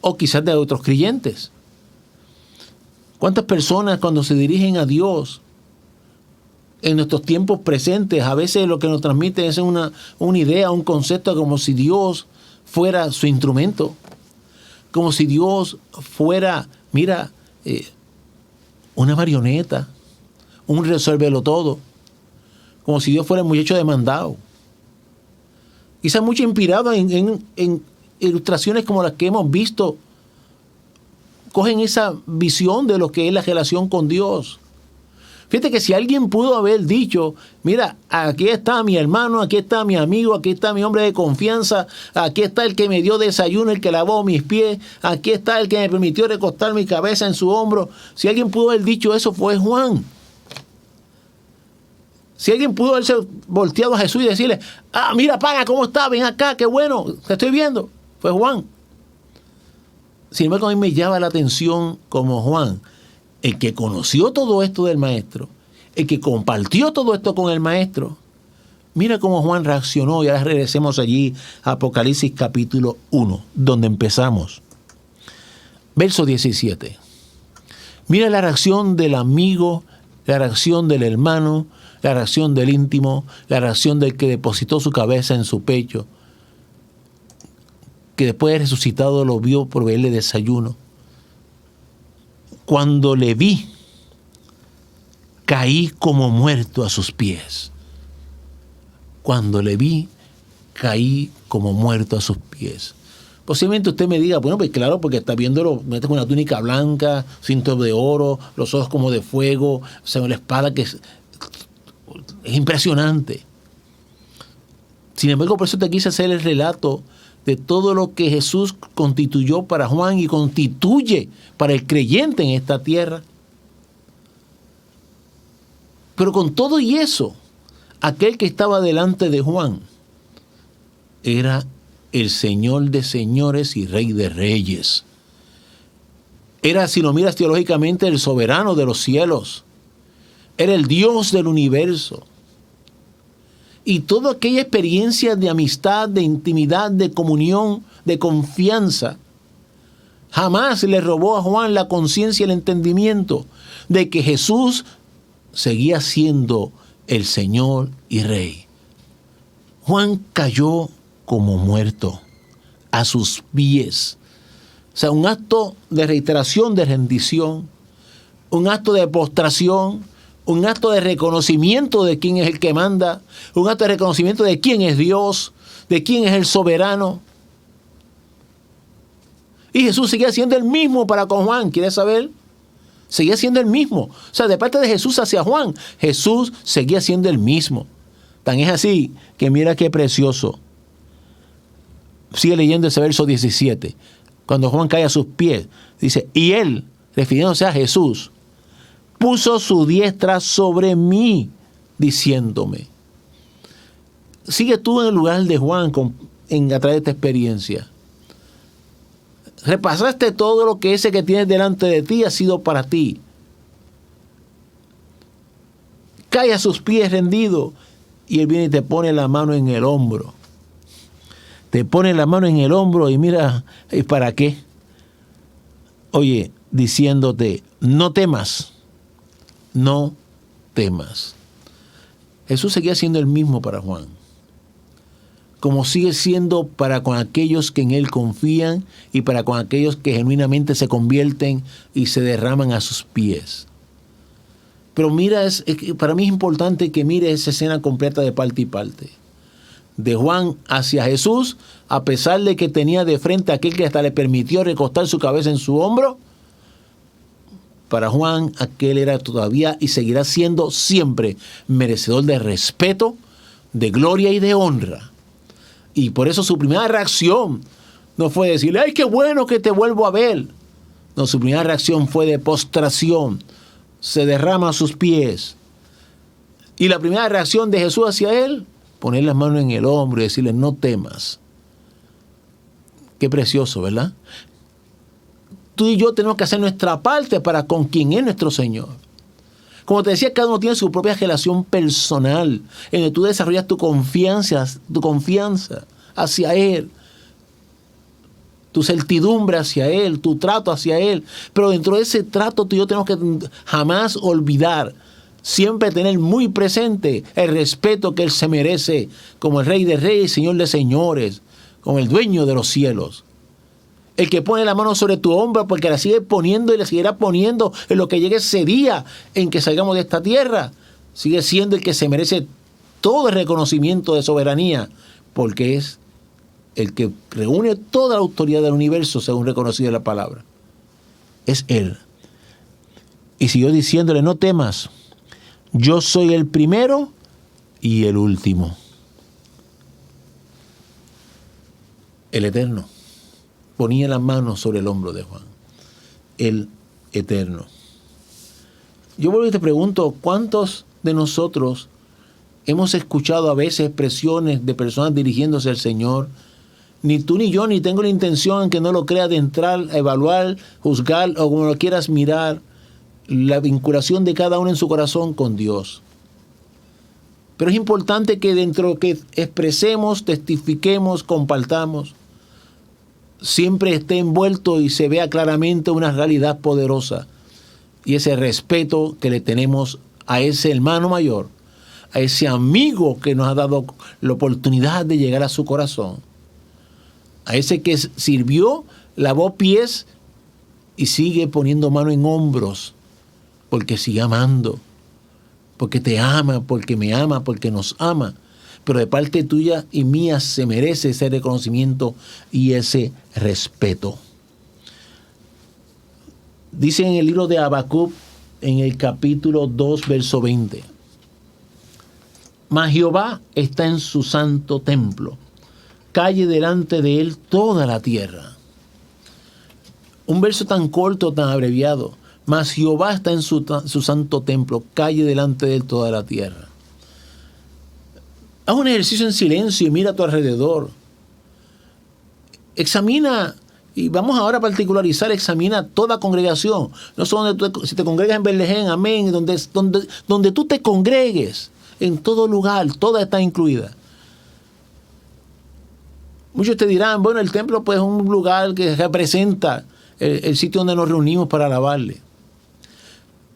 O quizás de otros creyentes. ¿Cuántas personas cuando se dirigen a Dios en nuestros tiempos presentes, a veces lo que nos transmiten es una idea, un concepto como si Dios fuera su instrumento? Como si Dios fuera, mira, una marioneta, un resuélvelo todo. Como si Dios fuera el muchacho demandado. Quizás mucho inspirado en ilustraciones como las que hemos visto, cogen esa visión de lo que es la relación con Dios. Fíjate que si alguien pudo haber dicho, mira, aquí está mi hermano, aquí está mi amigo, aquí está mi hombre de confianza, aquí está el que me dio desayuno, el que lavó mis pies, aquí está el que me permitió recostar mi cabeza en su hombro. Si alguien pudo haber dicho eso, fue Juan. Si alguien pudo haberse volteado a Jesús y decirle, mira, pana, ¿cómo está? Ven acá, qué bueno, te estoy viendo. Fue Juan. Sin embargo, a mí me llama la atención como Juan, el que conoció todo esto del maestro, el que compartió todo esto con el maestro. Mira cómo Juan reaccionó, y ahora regresemos allí a Apocalipsis capítulo 1, donde empezamos. Verso 17. Mira la reacción del amigo, la reacción del hermano, la reacción del íntimo, la reacción del que depositó su cabeza en su pecho, que después de resucitado lo vio proveerle desayuno. Cuando le vi, caí como muerto a sus pies. Cuando le vi, caí como muerto a sus pies. Posiblemente usted me diga, bueno, pues claro, porque está viéndolo, mete con una túnica blanca, cinto de oro, los ojos como de fuego, o sea, la espada que es impresionante. Sin embargo, por eso te quise hacer el relato de todo lo que Jesús constituyó para Juan y constituye para el creyente en esta tierra. Pero con todo y eso, aquel que estaba delante de Juan era el Señor de señores y Rey de reyes. Era, si lo miras teológicamente, el soberano de los cielos. Era el Dios del universo. Y toda aquella experiencia de amistad, de intimidad, de comunión, de confianza, jamás le robó a Juan la conciencia y el entendimiento de que Jesús seguía siendo el Señor y Rey. Juan cayó como muerto a sus pies. O sea, un acto de reiteración, de rendición, un acto de postración, un acto de reconocimiento de quién es el que manda, un acto de reconocimiento de quién es Dios, de quién es el soberano. Y Jesús seguía siendo el mismo para con Juan, ¿quieres saber? Seguía siendo el mismo. O sea, de parte de Jesús hacia Juan, Jesús seguía siendo el mismo. Tan es así que mira qué precioso. Sigue leyendo ese verso 17. Cuando Juan cae a sus pies, dice, y él, refiriéndose a Jesús, puso su diestra sobre mí, diciéndome. Sigue tú en el lugar de Juan a través de esta experiencia. Repasaste todo lo que ese que tienes delante de ti ha sido para ti. Cae a sus pies rendido y él viene y te pone la mano en el hombro. Te pone la mano en el hombro y mira, ¿y para qué? Oye, diciéndote, no temas. No temas. Jesús seguía siendo el mismo para Juan, como sigue siendo para con aquellos que en Él confían y para con aquellos que genuinamente se convierten y se derraman a sus pies. Pero mira, para mí es importante que mire esa escena completa de parte y parte. De Juan hacia Jesús, a pesar de que tenía de frente a aquel que hasta le permitió recostar su cabeza en su hombro, para Juan, aquel era todavía y seguirá siendo siempre merecedor de respeto, de gloria y de honra. Y por eso su primera reacción no fue decirle, ¡ay, qué bueno que te vuelvo a ver! No, su primera reacción fue de postración. Se derrama a sus pies. Y la primera reacción de Jesús hacia él, poner las manos en el hombro y decirle, no temas. Qué precioso, ¿verdad? Tú y yo tenemos que hacer nuestra parte para con quien es nuestro Señor. Como te decía, cada uno tiene su propia relación personal, en que tú desarrollas tu confianza hacia Él, tu certidumbre hacia Él, tu trato hacia Él. Pero dentro de ese trato tú y yo tenemos que jamás olvidar, siempre tener muy presente el respeto que Él se merece como el Rey de Reyes, Señor de Señores, como el dueño de los cielos. El que pone la mano sobre tu hombro porque la sigue poniendo y la seguirá poniendo en lo que llegue ese día en que salgamos de esta tierra. Sigue siendo el que se merece todo el reconocimiento de soberanía porque es el que reúne toda la autoridad del universo según reconocido en la palabra. Es Él. Y siguió diciéndole, no temas, Yo soy el primero y el último. El Eterno ponía las manos sobre el hombro de Juan. El Eterno. Yo vuelvo y te pregunto, ¿cuántos de nosotros hemos escuchado a veces expresiones de personas dirigiéndose al Señor? Ni tú ni yo, ni tengo la intención, aunque no lo creas, de entrar a evaluar, juzgar o como lo quieras mirar, la vinculación de cada uno en su corazón con Dios. Pero es importante que dentro de lo que expresemos, testifiquemos, compartamos, siempre esté envuelto y se vea claramente una realidad poderosa. Y ese respeto que le tenemos a ese hermano mayor, a ese amigo que nos ha dado la oportunidad de llegar a su corazón, a ese que sirvió, lavó pies y sigue poniendo mano en hombros, porque sigue amando, porque te ama, porque me ama, porque nos ama. Pero de parte tuya y mía se merece ese reconocimiento y ese respeto. Dice en el libro de Habacuc, en el capítulo 2, verso 20. Mas Jehová está en su santo templo. Calle delante de él toda la tierra. Un verso tan corto, tan abreviado. Mas Jehová está en su santo templo. Calle delante de él toda la tierra. Haz un ejercicio en silencio y mira a tu alrededor. Examina. Y vamos ahora a particularizar, examina toda congregación. No solo si te congregas en Berlején, amén, donde tú te congregues, en todo lugar, toda está incluida. Muchos te dirán, bueno, el templo pues es un lugar que representa el sitio donde nos reunimos para alabarle.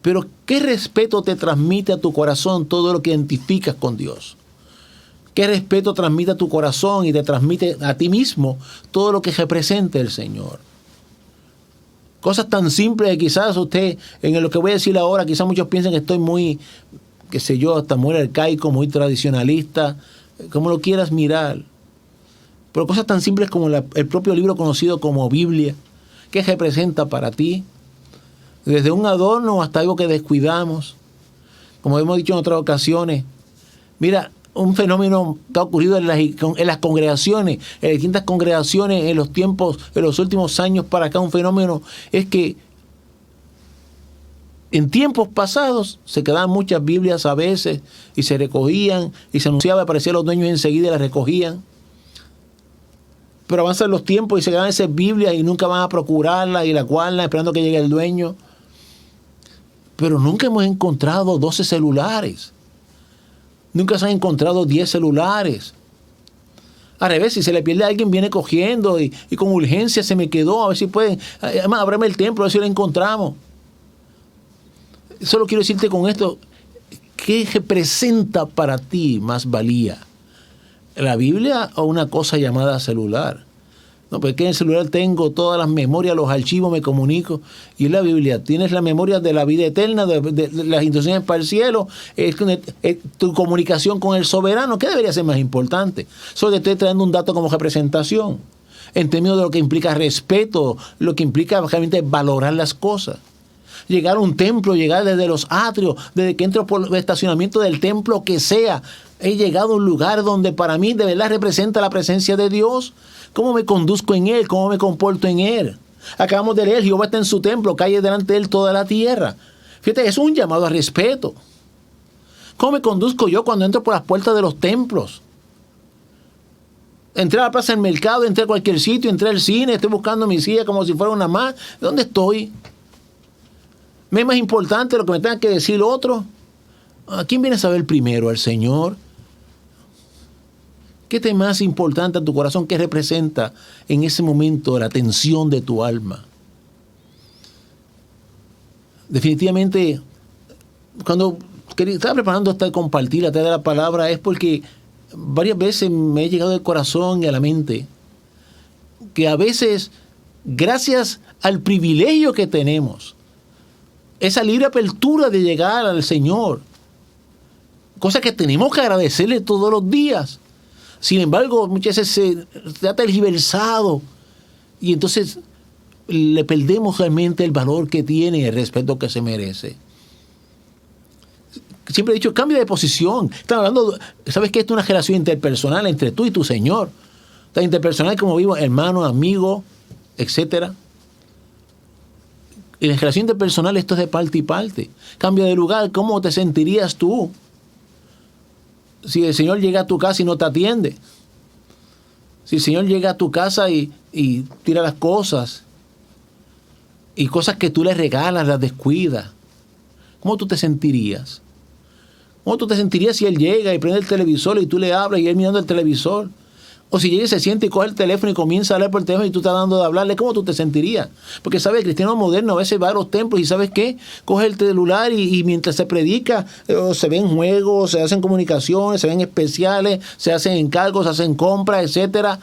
Pero ¿qué respeto te transmite a tu corazón todo lo que identificas con Dios? ¿Qué respeto transmite a tu corazón y te transmite a ti mismo todo lo que representa el Señor? Cosas tan simples que quizás usted, en lo que voy a decir ahora, quizás muchos piensen que estoy muy, qué sé yo, hasta muy arcaico, muy tradicionalista, como lo quieras mirar. Pero cosas tan simples como el propio libro conocido como Biblia, ¿qué representa para ti? Desde un adorno hasta algo que descuidamos. Como hemos dicho en otras ocasiones, mira, un fenómeno que ha ocurrido en las congregaciones, en distintas congregaciones en los tiempos, en los últimos años para acá, un fenómeno es que en tiempos pasados se quedaban muchas Biblias a veces y se recogían y se anunciaba, aparecían los dueños y enseguida las recogían. Pero avanzan los tiempos y se quedan esas Biblias y nunca van a procurarlas y las guardan esperando que llegue el dueño. Pero nunca hemos encontrado 12 celulares. Nunca se han encontrado 10 celulares. Al revés, si se le pierde a alguien, viene cogiendo y con urgencia se me quedó. A ver si pueden. Además, ábrame el templo, a ver si lo encontramos. Solo quiero decirte con esto, ¿qué representa para ti más valía? ¿La Biblia o una cosa llamada celular? No, porque en el celular tengo todas las memorias, los archivos, me comunico. Y en la Biblia tienes la memoria de la vida eterna, de las instrucciones para el cielo, tu comunicación con el soberano. ¿Qué debería ser más importante? Solo te estoy trayendo un dato como representación, en términos de lo que implica respeto, lo que implica realmente valorar las cosas. Llegar a un templo, llegar desde los atrios, desde que entro por el estacionamiento del templo que sea, he llegado a un lugar donde para mí de verdad representa la presencia de Dios. ¿Cómo me conduzco en Él? ¿Cómo me comporto en Él? Acabamos de leer, Jehová está en su templo, calle delante de Él toda la tierra. Fíjate, es un llamado a respeto. ¿Cómo me conduzco yo cuando entro por las puertas de los templos? Entré a la plaza del mercado, entré a cualquier sitio, entré al cine, estoy buscando mi silla como si fuera una más. ¿Dónde estoy? ¿Me es más importante lo que me tenga que decir el otro? ¿A quién viene a saber primero? ¿Al Señor? ¿Qué es más importante a tu corazón? ¿Qué representa en ese momento la tensión de tu alma? Definitivamente, cuando estaba preparando esta compartir, la de la palabra, es porque varias veces me he llegado al corazón y a la mente que a veces, gracias al privilegio que tenemos, esa libre apertura de llegar al Señor, cosa que tenemos que agradecerle todos los días. Sin embargo, muchas veces se ha tergiversado y entonces le perdemos realmente el valor que tiene y el respeto que se merece. Siempre he dicho, cambia de posición. Están hablando, ¿sabes qué? Esto es una relación interpersonal entre tú y tu Señor. La interpersonal como vivo, hermano, amigo, etcétera. Y la relación interpersonal, esto es de parte y parte. Cambia de lugar, ¿cómo te sentirías tú si el Señor llega a tu casa y no te atiende? Si el Señor llega a tu casa y tira las cosas, y cosas que tú le regalas, las descuidas, ¿cómo tú te sentirías? ¿Cómo tú te sentirías si Él llega y prende el televisor y tú le hablas y Él mirando el televisor? O si llega y se siente y coge el teléfono y comienza a hablar por el teléfono y tú estás dando de hablarle, ¿cómo tú te sentirías? Porque, ¿sabes? El cristiano moderno a veces va a los templos y ¿sabes qué? Coge el celular y mientras se predica, se ven juegos, se hacen comunicaciones, se ven especiales, se hacen encargos, se hacen compras, etcétera.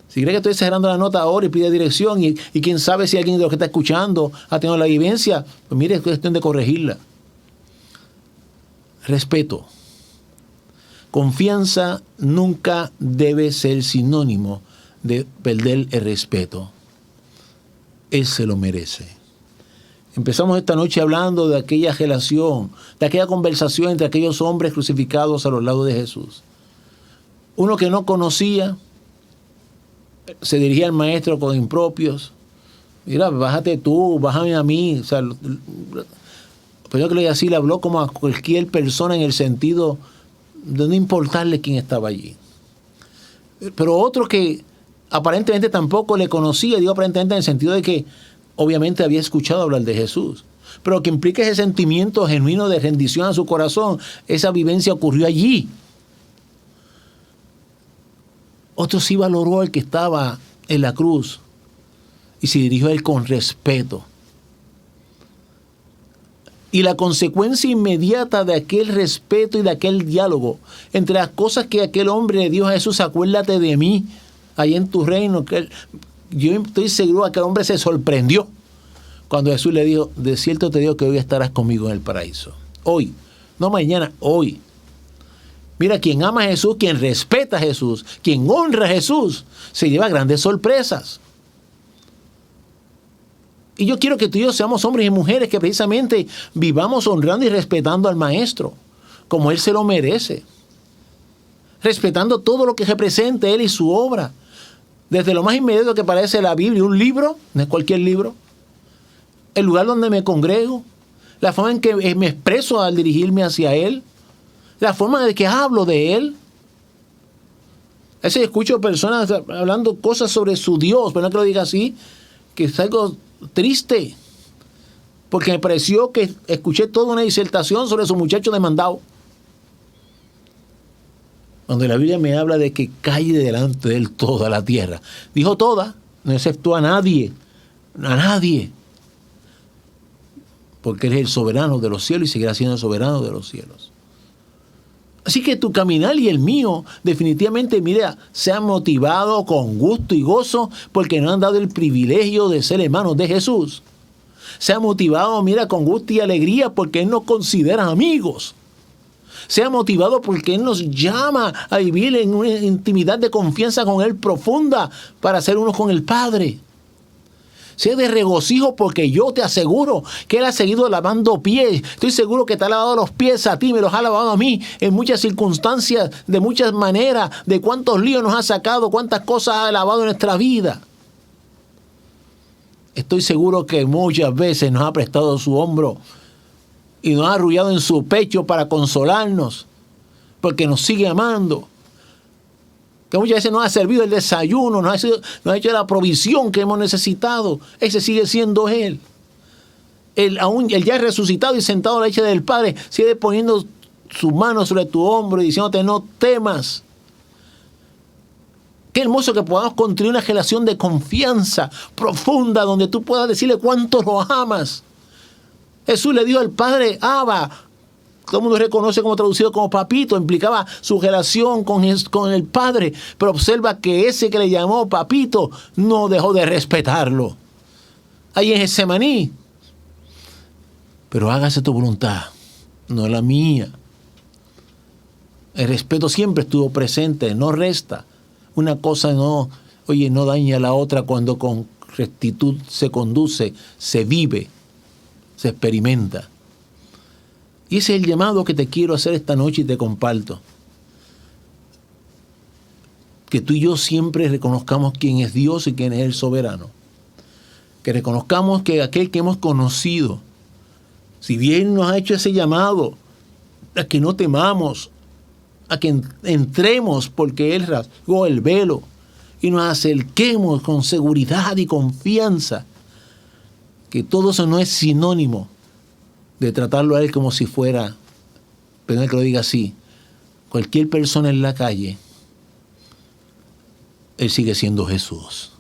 Si cree que estoy exagerando la nota ahora y pide dirección y quién sabe si alguien de los que está escuchando ha tenido la vivencia, pues mire, es cuestión de corregirla. Respeto. Confianza nunca debe ser sinónimo de perder el respeto. Él se lo merece. Empezamos esta noche hablando de aquella relación, de aquella conversación entre aquellos hombres crucificados a los lados de Jesús. Uno que no conocía se dirigía al maestro con impropios. Mira, bájate tú, bájame a mí. O sea, pero yo creo que así le habló como a cualquier persona en el sentido de no importarle quién estaba allí. Pero otro que aparentemente tampoco le conocía, digo aparentemente en el sentido de que obviamente había escuchado hablar de Jesús, pero que implica ese sentimiento genuino de rendición a su corazón, esa vivencia ocurrió allí. Otro sí valoró al que estaba en la cruz y se dirigió a él con respeto. Y la consecuencia inmediata de aquel respeto y de aquel diálogo, entre las cosas que aquel hombre le dijo a Jesús, acuérdate de mí, ahí en tu reino. Yo estoy seguro que aquel hombre se sorprendió cuando Jesús le dijo, de cierto te digo que hoy estarás conmigo en el paraíso. Hoy, no mañana, hoy. Mira, quien ama a Jesús, quien respeta a Jesús, quien honra a Jesús, se lleva grandes sorpresas. Y yo quiero que tú y yo seamos hombres y mujeres que precisamente vivamos honrando y respetando al Maestro, como Él se lo merece. Respetando todo lo que represente Él y su obra. Desde lo más inmediato que parece la Biblia, un libro, no es cualquier libro, el lugar donde me congrego, la forma en que me expreso al dirigirme hacia Él, la forma en que hablo de Él. A veces escucho personas hablando cosas sobre su Dios, pero no que lo diga así, que es algo triste, porque me pareció que escuché toda una disertación sobre su muchacho demandado. Cuando la Biblia me habla de que cae delante de él toda la tierra. Dijo toda, no exceptó a nadie, porque Él es el soberano de los cielos y seguirá siendo el soberano de los cielos. Así que tu caminar y el mío definitivamente, mira, se han motivado con gusto y gozo porque nos han dado el privilegio de ser hermanos de Jesús. Se ha motivado, mira, con gusto y alegría porque Él nos considera amigos. Se ha motivado porque Él nos llama a vivir en una intimidad de confianza con Él profunda para ser uno con el Padre. Sé de regocijo porque yo te aseguro que Él ha seguido lavando pies. Estoy seguro que te ha lavado los pies a ti, me los ha lavado a mí en muchas circunstancias, de muchas maneras, de cuántos líos nos ha sacado, cuántas cosas ha lavado en nuestra vida. Estoy seguro que muchas veces nos ha prestado su hombro y nos ha arrullado en su pecho para consolarnos, porque nos sigue amando. Que muchas veces nos ha servido el desayuno, nos ha hecho la provisión que hemos necesitado. Ese sigue siendo Él. Él ya resucitado y sentado a la derecha del Padre, sigue poniendo su mano sobre tu hombro y diciéndote no temas. Qué hermoso que podamos construir una relación de confianza profunda donde tú puedas decirle cuánto lo amas. Jesús le dijo al Padre, Abba. Todo el mundo reconoce como traducido como papito, implicaba su relación con el Padre, pero observa que ese que le llamó papito no dejó de respetarlo. Ahí en Getsemaní. Pero hágase tu voluntad, no la mía. El respeto siempre estuvo presente, no resta. Una cosa no daña a la otra cuando con rectitud se conduce, se vive, se experimenta. Y ese es el llamado que te quiero hacer esta noche y te comparto. Que tú y yo siempre reconozcamos quién es Dios y quién es el soberano. Que reconozcamos que aquel que hemos conocido, si bien nos ha hecho ese llamado a que no temamos, a que entremos porque Él rasgó el velo y nos acerquemos con seguridad y confianza, que todo eso no es sinónimo de tratarlo a Él como si fuera, perdón que lo diga así, cualquier persona en la calle. Él sigue siendo Jesús,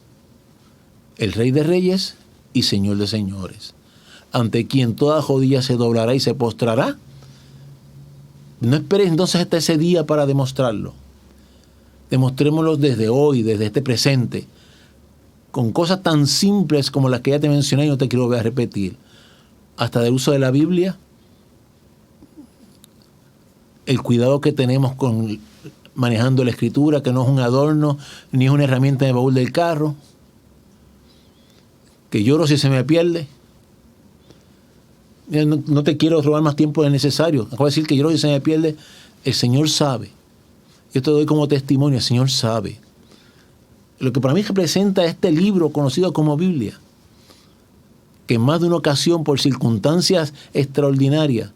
el Rey de Reyes y Señor de Señores, ante quien toda rodilla se doblará y se postrará. No esperes entonces hasta ese día para demostrarlo. Demostrémoslo desde hoy, desde este presente, con cosas tan simples como las que ya te mencioné y no te quiero volver a repetir. Hasta del uso de la Biblia, el cuidado que tenemos con manejando la Escritura, que no es un adorno, ni es una herramienta en el baúl del carro, que lloro si se me pierde. No te quiero robar más tiempo del necesario. Acabo de decir que lloro si se me pierde. El Señor sabe. Yo te doy como testimonio, el Señor sabe. Lo que para mí representa este libro conocido como Biblia, que en más de una ocasión, por circunstancias extraordinarias,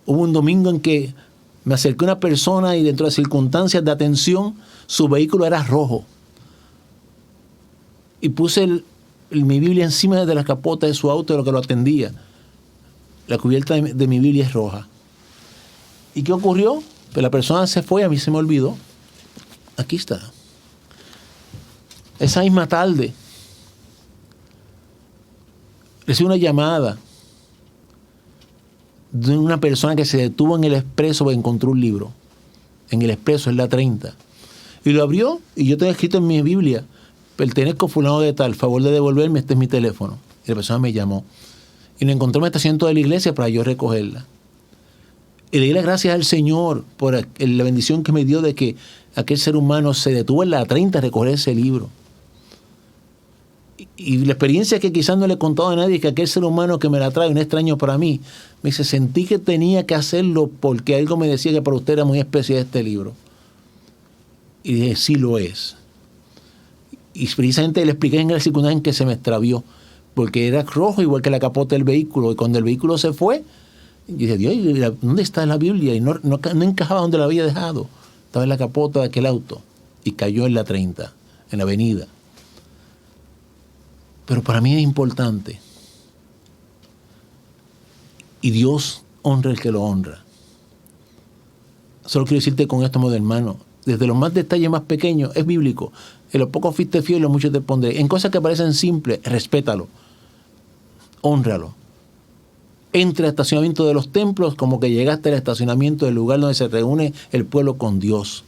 hubo un domingo en que me acerqué a una persona y dentro de circunstancias de atención, su vehículo era rojo. Y puse mi Biblia encima de la capota de su auto de lo que lo atendía. La cubierta de mi Biblia es roja. ¿Y qué ocurrió? Pues la persona se fue, a mí se me olvidó. Aquí está. Esa misma tarde recibí una llamada de una persona que se detuvo en el Expreso porque encontró un libro. En el Expreso, en la 30. Y lo abrió y yo tengo escrito en mi Biblia: pertenezco a fulano de tal, favor de devolverme, este es mi teléfono. Y la persona me llamó. Y nos encontró en el estacionamiento de la iglesia para yo recogerla. Y le di las gracias al Señor por la bendición que me dio de que aquel ser humano se detuvo en la 30 a recoger ese libro. Y la experiencia que quizás no le he contado a nadie es que aquel ser humano que me la trae, un extraño para mí, me dice, sentí que tenía que hacerlo porque algo me decía que para usted era muy especial este libro. Y dije, sí lo es. Y precisamente le expliqué en la circunstancia en que se me extravió, porque era rojo igual que la capota del vehículo. Y cuando el vehículo se fue, y dije, Dios, ¿dónde está la Biblia? Y no encajaba donde la había dejado. Estaba en la capota de aquel auto. Y cayó en la 30, en la avenida. Pero para mí es importante. Y Dios honra el que lo honra. Solo quiero decirte con esto, amado hermano, desde los más detalles más pequeños, es bíblico. En lo poco fuiste fiel, en lo mucho te pondré. En cosas que parecen simples, respétalo. Hónralo. Entre al estacionamiento de los templos como que llegaste al estacionamiento del lugar donde se reúne el pueblo con Dios.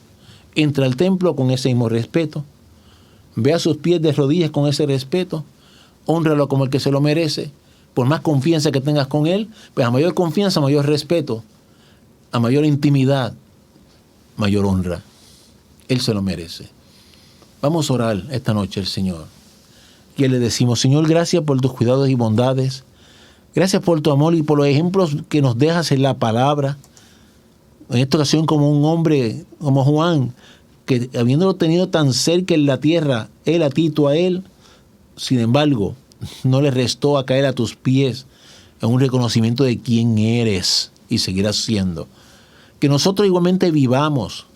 Entra al templo con ese mismo respeto. Ve a sus pies de rodillas con ese respeto. Hónralo como el que se lo merece. Por más confianza que tengas con Él, pues a mayor confianza, mayor respeto. A mayor intimidad, mayor honra. Él se lo merece. Vamos a orar esta noche al Señor. Y le decimos, Señor, gracias por tus cuidados y bondades. Gracias por tu amor y por los ejemplos que nos dejas en la palabra. En esta ocasión como un hombre, como Juan, que habiéndolo tenido tan cerca en la tierra, él a ti, tú a él, sin embargo, no le restó a caer a tus pies en un reconocimiento de quién eres y seguirás siendo. Que nosotros igualmente vivamos,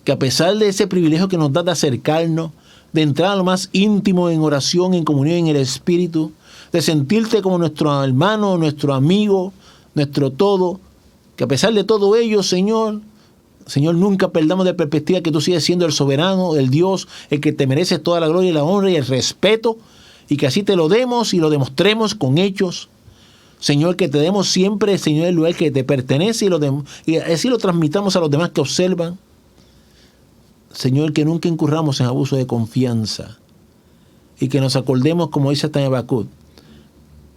que a pesar de ese privilegio que nos da de acercarnos, de entrar a lo más íntimo en oración, en comunión en el Espíritu, de sentirte como nuestro hermano, nuestro amigo, nuestro todo, que a pesar de todo ello, Señor, nunca perdamos de perspectiva que tú sigues siendo el soberano, el Dios, el que te mereces toda la gloria y la honra y el respeto, y que así te lo demos y lo demostremos con hechos. Señor, que te demos siempre, Señor, el lugar que te pertenece y así lo transmitamos a los demás que observan. Señor, que nunca incurramos en abuso de confianza y que nos acordemos, como dice hasta en Habacuc,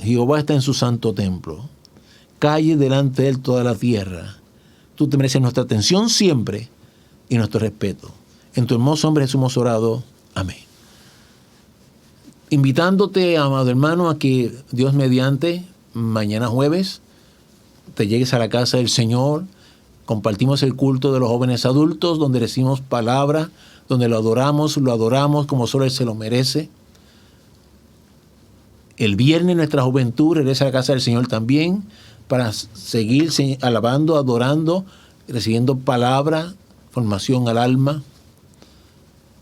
Jehová está en su santo templo. Calle delante de él toda la tierra. Tú te mereces nuestra atención siempre y nuestro respeto. En tu hermoso nombre Jesús hemos orado. Amén. Invitándote, amado hermano, a que Dios mediante, mañana jueves, te llegues a la casa del Señor. Compartimos el culto de los jóvenes adultos, donde decimos palabra, donde lo adoramos como solo Él se lo merece. El viernes nuestra juventud regresa a la casa del Señor también, para seguir alabando, adorando, recibiendo palabra, formación al alma.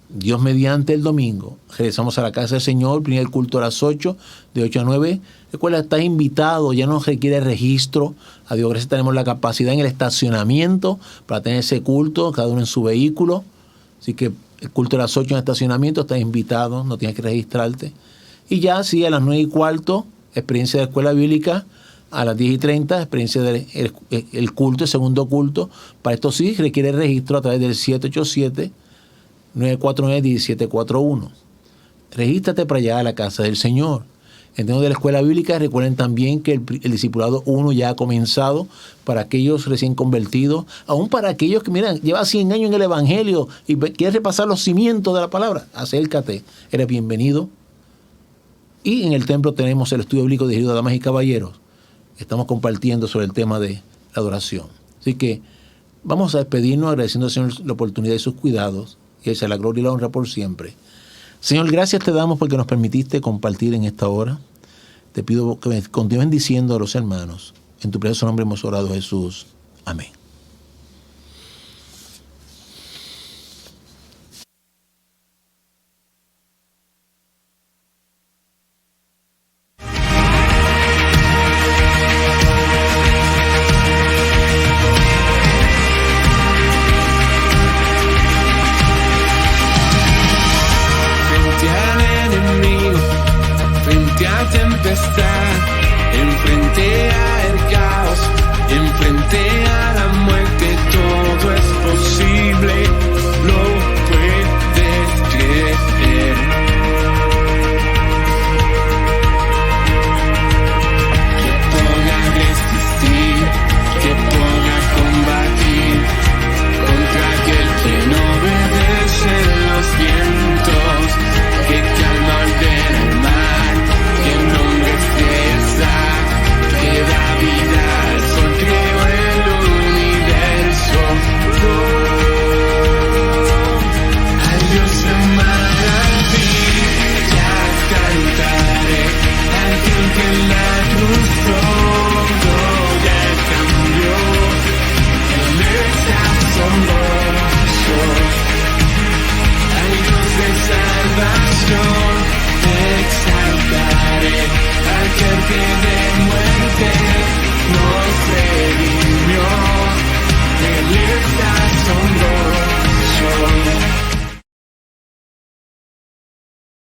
Dios mediante, el domingo regresamos a la casa del Señor, primer culto a las 8, de 8 a 9. Recuerda, estás invitado, ya no requiere registro. A Dios gracias, tenemos la capacidad en el estacionamiento para tener ese culto, cada uno en su vehículo. Así que el culto a las 8 en el estacionamiento, estás invitado, no tienes que registrarte. Y ya sí, a las 9:15, experiencia de escuela bíblica. A las 10:30, experiencia del el culto, el segundo culto. Para esto sí requiere registro a través del 787-949-1741. Regístrate para llegar a la casa del Señor. En términos de la escuela bíblica, recuerden también que el discipulado 1 ya ha comenzado para aquellos recién convertidos, aún para aquellos que, miran, llevan 100 años en el Evangelio y quieres repasar los cimientos de la palabra. Acércate, eres bienvenido. Y en el templo tenemos el estudio bíblico dirigido a damas y caballeros. Estamos compartiendo sobre el tema de la adoración. Así que vamos a despedirnos agradeciendo al Señor la oportunidad y sus cuidados. Y esa es la gloria y la honra por siempre. Señor, gracias te damos porque nos permitiste compartir en esta hora. Te pido que continúes bendiciendo a los hermanos. En tu precioso nombre hemos orado, Jesús. Amén. Enfrente al caos, enfrente a la muerte, todo es posible.